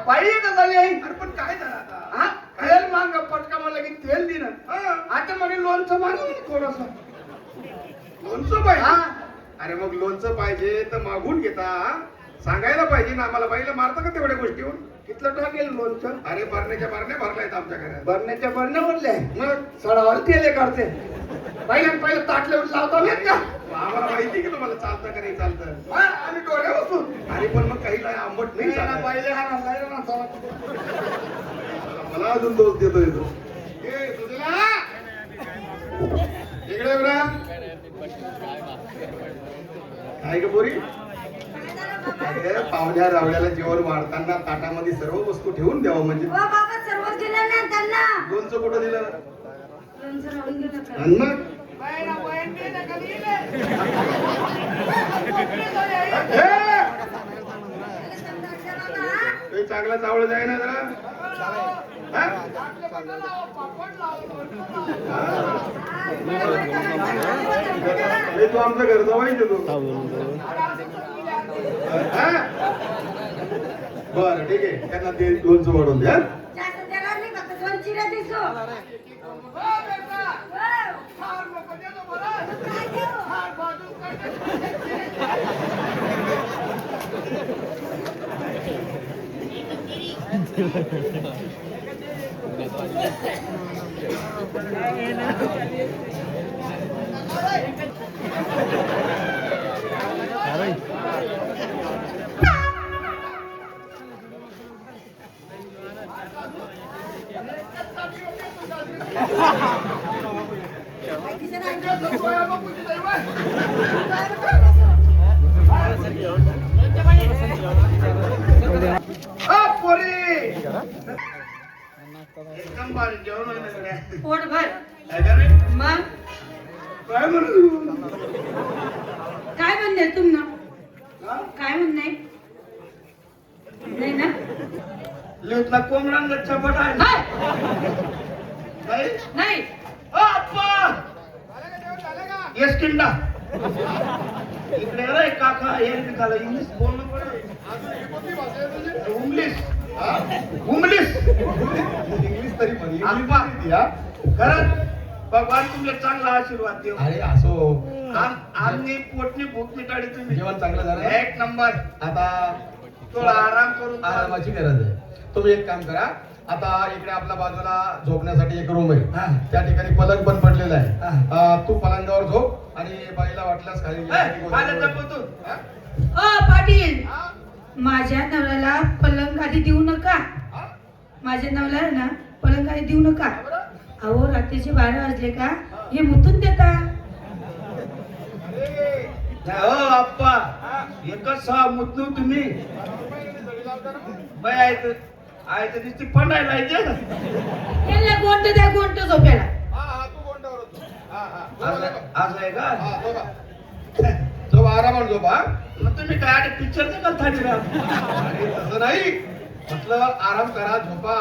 बाई येत झाली आई. अरे पण काय झालं आता? हा तेल माग पटका मला की तेल दिलं. आता म्हणे लोणचं मागून थोडस. लोणचं पाहिजे? हा अरे मग लोणचं पाहिजे तर मागून घेता. सांगायला पाहिजे ना आम्हाला. बाईला मारता का तेवढ्या गोष्टीवर? तिथलं टाकेल लोणचं. अरे भरण्याच्या भरण्या भरलायत आमच्या घरात. भरण्याच्या भरण्या भरल्या मग सडावर तेले काढते. पहिलं ताटल्यावर लावता नाही का? आम्हाला माहिती की तुम्हाला चालतं का नाही चालतं. हा, आणि डोळ्या बसून अरे पण मग काही नाही आंबट नाही चालत. पहिले हा नसला ना चला. मला अजून दोष देतोय तो. ए, सुजला! इकडे ये बरं. काय ग पोरी? अरे, पाहुण्या रावल्याला जेवण वाढताना ताटामध्ये सर्व वस्तू ठेवून द्यावं म्हणजे. बाबा सर्वच दिलं ना त्यांना. लोणचं कुठं दिलं? लोणचं राहून गेलं का? आणि मग काही चांगला चावळ जाय ना जरा. हा? हे तू आमचं घर जवळ तू. हा? बरं ठीक आहे त्यांना ते लोणचं वाढून द्या. जास्त देणार नाही फक्त 2 चिऱ्या दिसो. काय देऊ? पोरी एकदम भारी जेवण आहे ना गड्या. पोटभर. काय झालं? मग काय म्हणू? काय म्हणणे तुम्ही? हा? काय म्हणणे? नाही ना? लेतला कोंबडांना चपट आहे. हाय! नाही? नाही. ओ, अप्पा! येस किंडा इकडे रे काका हे निघालं इंग्लिश बोलणं पडेल. इंग्लिश इंग्लिश इंग्लिश तरी म्हणे. आप्पा. इंग्लिश हा? खरंच भगवान तुमले चांगला आशीर्वाद देव. अरे असो. आमनी पोटनी भूक मिटाडी तुम्ही. जेवण चांगलं झालं. एक नंबर. आता थोडा आराम करून आरामाची गरज आहे. तुम्ही एक काम करा. आता इकडे आपल्या बाजूला झोपण्यासाठी एक रूम हा. आहे. त्या ठिकाणी पलंग पण पडलेला हा. आहे. तू पलंगावर झोप आणि बाईला वाटल्यास खाली माझ्या जपतून हा? पाटील, हा? माझ्या नवऱ्याला पलंग आधी देऊ नका. हा? माझ्या नवऱ्याला ना पलंग आधी देऊ नका. बरं? अहो रात्रीचे 12 वाजले का हे मुतून देता. अरे, हो आप्पा एकच सहा मुतनू तुम्ही बाय आहे तर नुसती पंडायला येते. याला गोंट द्या, गोंट झोप्याला. हा, हा, तू कोणत्यावर होतो? हा, हा. आज आहे का हा, झोपा. झोपा, आरामात झोपा. मग तुम्ही काय पिक्चरचं का थाडी राहा. अरे तसं नाही म्हटलं. आराम करा, झोपा.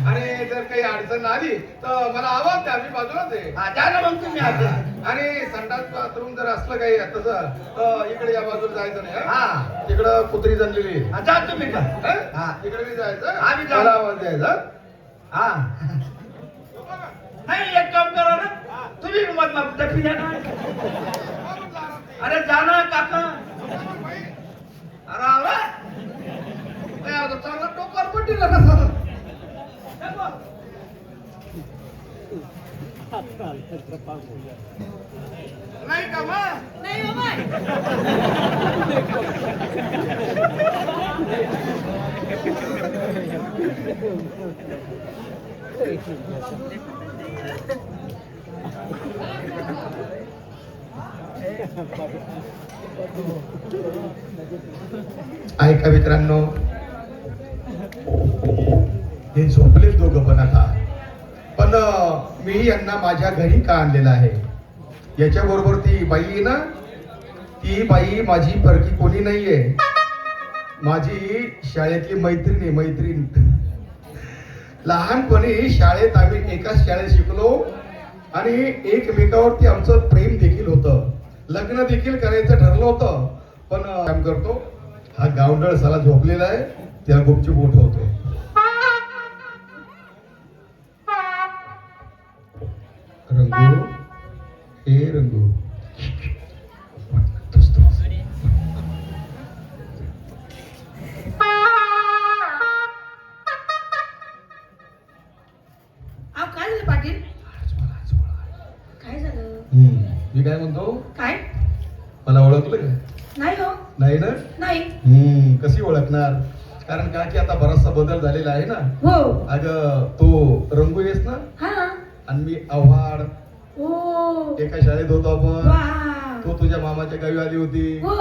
आणि जर काही अडचण आली तर मला आवाज द्या. मी बाजूलाच आहे. द्या ना मग तुम्ही आज. आणि संडास बाथरूम जर असलं काही तसं तर इकडे या बाजूला जायचं नाही. हा? हा तिकडं कुत्री जणलेली आहे. जा तुम्ही का हं? हा. तिकडे मी जायचं. आम्ही जाऊ. मला आवाज द्यायचा. हा नाही एक काम करा ना तुम्ही मग डफी द्या ना. अरे जा ना काका. अरे आवा चांगला टोकर पटीला नाही का मग नाही बाबा. ऐका मित्रांनो, हे झोपलेच दोघं पण आता. पण मी यांना माझ्या घरी का आणलेलं आहे? याच्या बरोबर ती बाई आहे ना, ती बाई माझी परकी कोणी नाहीये. माझी शाळेतली मैत्रीण आहे. मैत्रीण. लहानपणी शाळेत आम्ही एकाच शाळेत शिकलो आणि एकमेकावरती आमचं प्रेम देखील होतं. लग्न देखील करायचं ठरलं होतं. पण काम करतो हा गावंढळ साला झोपलेला आहे. त्याला गुपचूप उठवतो. आहे ना? नाही. कशी ओळखणार? कारण का की आता बराचसा बदल झालेला आहे ना. हो. अगं तू रंगू येस ना, हा. आणि मी आव्हाड ओ. एका शाळेत होतो आपण. वा. तू तुझ्या मामाच्या गावी आली होती हो.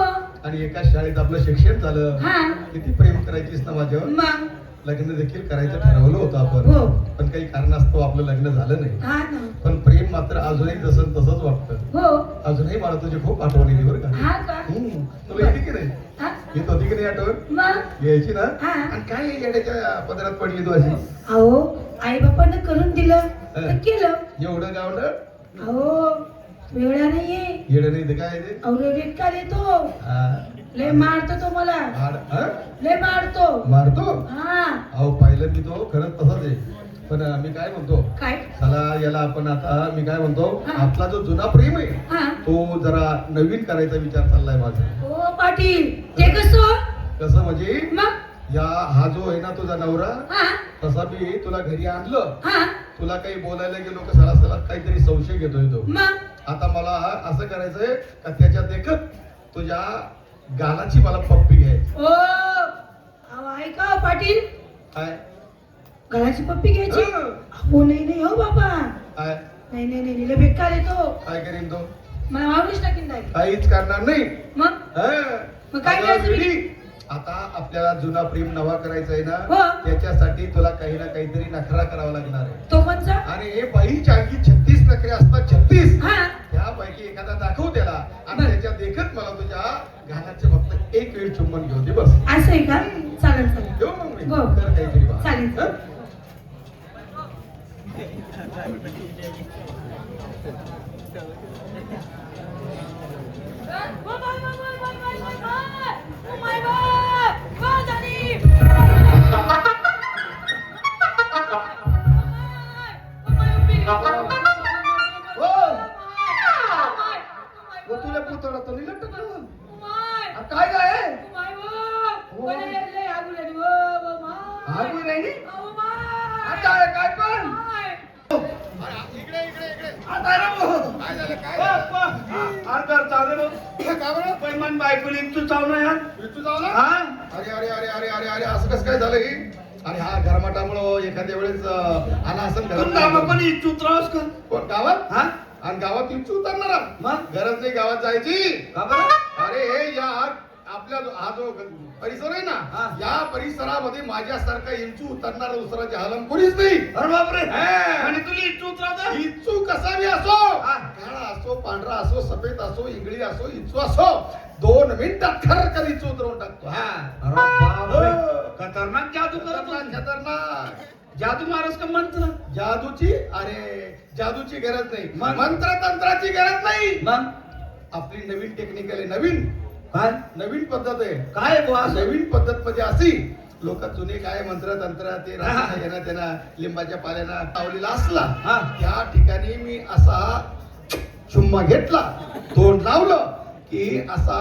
आणि एकाच शाळेत आपलं शिक्षण झालं. हा. किती प्रेम करायचीस ना माझ्यावर. मग. लग्न देखील करायचं ठरवलं होतं आपण. हो. पण काही कारणास्तव आपलं लग्न झालं नाही. हा ना. पण प्रेम मात्र अजूनही जसं तसंच वाटतं. हो. अजूनही मला तुझी खूप आठवण येते बरं का. हा का? तुला येते की नाही? हा. येत होती की नाही आठवण? मग. यायची ना. हा. आणि काय येण्याच्या पदरात पडली तू अशी? अहो, आई बापानं करून दिलं तर केलं. एवढं गावलं अहो, वेगळा नाहीये. येणं नाही ते काय ते? अहो, बेकार येतो. हा. लय मारतो तो मला. हा? लय मारतो. मारतो? हा. अहो पाहिलं मी तो खरंच तसाच आहे. पण मी काय म्हणतो, काय? चला याला आपण आता मी काय म्हणतो, हा. आपला जो जुना प्रेम आहे हा. तो जरा नवीन करायचा विचार चाललाय माझा. ओ पाटील, ते कसं? कसं म्हणजे, मग. हा जो आहे ना तुझा नवरा, हा. तसा मी तुला घरी आणलं. हा. तुला काही बोलायला गेलो का सला काहीतरी संशय घेतोय तो. मग. आता मला असं करायचंय का त्याच्या देखत तुझ्या गालाची मला पप्पी घ्यायची. ओ. अहो, ऐका हो पाटील. काय गळाची पप्पी घ्यायची? हं. हो नाही नाही हो बाबा. काय नाही नाही नाही, लय बेकार येतो. काय करीन तो? मला मारूच टाकीन नाही. काहीच करणार नाही. मग. हं. मग काय अगं करायचं मी? वेडी, आता आपल्याला जुना प्रेम नवा करायचा आहे हो. ना, त्याच्यासाठी तुला काही ना काहीतरी नखरा करावा लागणार आहे. तो कोणचा? आणि हे बाईच्या अंगी 36 नखरे असतात, 36. हा. त्यापैकी एखादा दाखव त्याला आणि बरं. त्याच्या देखत मला तुझ्या घालाचे फक्त एक वेळ चुंबन घेऊ दे बस. असं आहे का? चालेल चालेल. येऊ मग मी. हो. कर काहीतरी बा. चालेल. हं? हो. व तुला पुतळा तर नाही लटकलं. आ, काय काय आगू राहिली आता आहे काय पण. आता रे भाऊ. अर्धर चालू का बरं? पण मन बायकोली तू चावणार यार. विठू जावला? हा. अरे अरे अरे अरे अरे अरे असं कसं काय झालं हे? अरे हा गरमाटामुळं एखाद्या वेळेस आला असं तुम दाबा पण इच्छू त्रास का? कोण गावात? हा? आणि गावात इच्छू उतरणार मग? गरज नाही गावात जायची. का बरं? अरे हे या आपल्या हा जो परिसर आहे हा. ना, या परिसरामध्ये माझ्यासारखा इंचू उतरणारा दुसरा जहालम कोणीच नाही. अरे बापरे. हा. आणि तुला इच्छू त्रास इंचू कसा बी असो, हा. काळा असो, पांढरा असो, सफेद असो, इंगळी असो, इंचू असो, 2 मिनिटात खरखर इंचू उतरवून टाकतो. हा. हा. अरे बापरे. हो. खतरनाक जादू करतो. खतरनाक खतरनाक. जादू मारस का मंत्र? जादूची, अरे जादूची गरज नाही, मग? मंत्र तंत्राची गरज नाही. मग आपली नवीन टेक्निकल आहे, नवीन काय नवीन पद्धत आहे. काय बुवा असं? नवीन पद्धत म्हणजे अशी, लोक जुने काय मंत्र तंत्र ते हा. राहण्यात त्यांना लिंबाच्या पाल्यानं तावलेला असला, हा. त्या ठिकाणी मी असा चुम्मा घेतला, तोंड लावलं की असा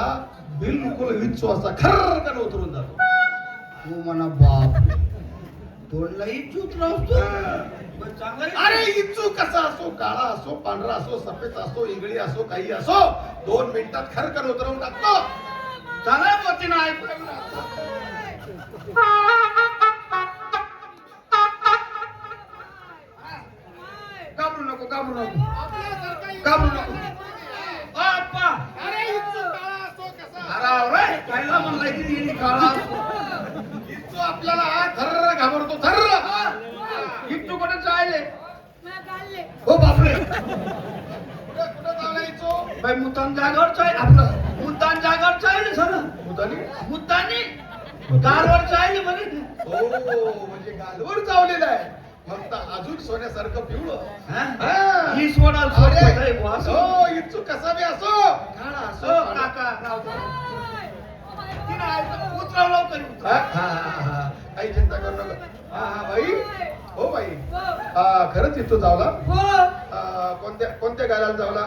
बिलकुल विच्छू असा खरकन उतरून जातो. तू म्हणा बाप तोंडला इच्छू त्रास चांगला अरे इच्छू कसा असो, काळा असो, पांढरा असो, सफेद असो, इंगळी असो, काही असो, 2 मिनिटात खरकन उतरवून टाकतो. चांगल्या पद्धतीनं ऐकू. घाबरू नको घाबरू नको घाबरू नको. बाप्पा. अरे इच्छू काळा असो कसा, अरे रे कायला म्हणलाय की हिने काळा इच्छू आपल्याला थर्र घाबरतो, थर्र. इच्छू कुठे जायले? हो बापरे. कुठं कुठं चालला इच्छू? बाई मुद्दाम जागावर चाय आपलं मुद्दाम जागावर चायले सर मुतानी? मुद्दानी गारवर चायले म्हणे. हो म्हणजे गालवर चावलेला आहे, फक्त अजून सोन्यासारखं पिवळं. हा? हा. ही सोडाल अरे, सोडत आहे बुवा असं. हो इच्छू कसा बी असो, काळा असो, हो पांढरा. काका राव दे. तिनं ऐकलं, उतराव लवकर उतराव. हा. काही चिंता करू नका. हा बाई. हो बाई. खरंच इच्छू चावला? हो. कोणत्या गालाला चावला?